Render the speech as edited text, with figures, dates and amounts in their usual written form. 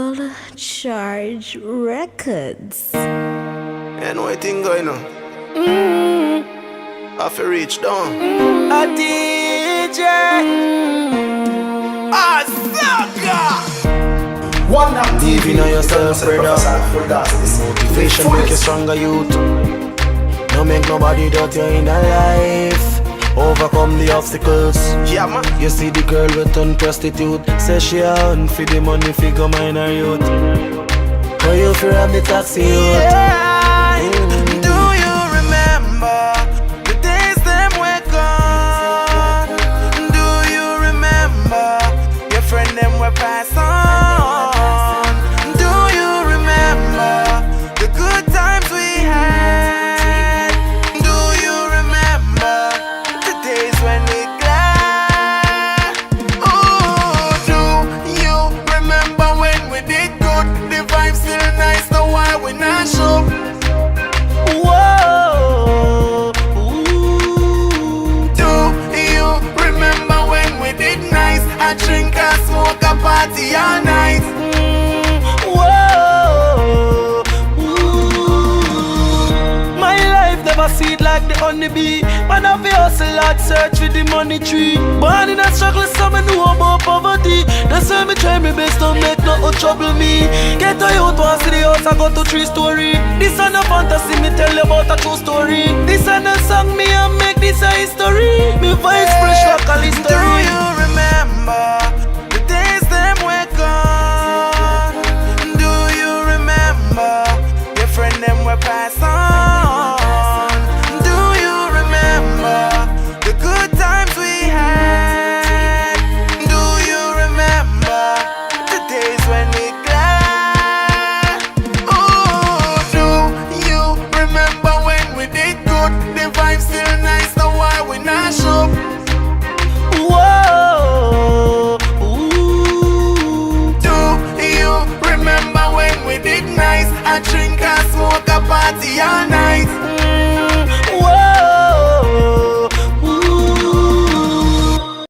All Charge Records. You know what thing going on? Have to reach down. A Teejay. Zagga. OneKnockMix. Believe in yourself, brother. Motivation make you stronger, youth. No make nobody doubt you in a life. Overcome the obstacles. Yeah, man. You see the girl with turn prostitute. Say she a hunt for the money, figure mine her youth. But you fear of the taxi youth. Do you remember the days them were gone? Do you remember your friend them were passed on? Do you remember the good times we had? Do you remember the days when we glad? Oh, do you remember when we did good? The vibes still nice, so why we not show? Whoa, ooh. Do you remember when we did nice? I drink and smoke a party all night. Whoa, ooh. My life never see it like the honeybee. Man have a hustle hard, search for the money tree. Born in a struggle, so me know about poverty. That's why me try my best to make nothing trouble me. Get a youth once to the house, I go to 3-story. This ain't a fantasy, me tell you about a true story. This ain't a song, me and make this a history. Me voice fresh like a Do history. you remember the days them were gone? Do you remember your friend them were passed on? Do you remember the good times we had? Do you remember the days when we glad? Oh, do you remember when we did good? The vibes still nice.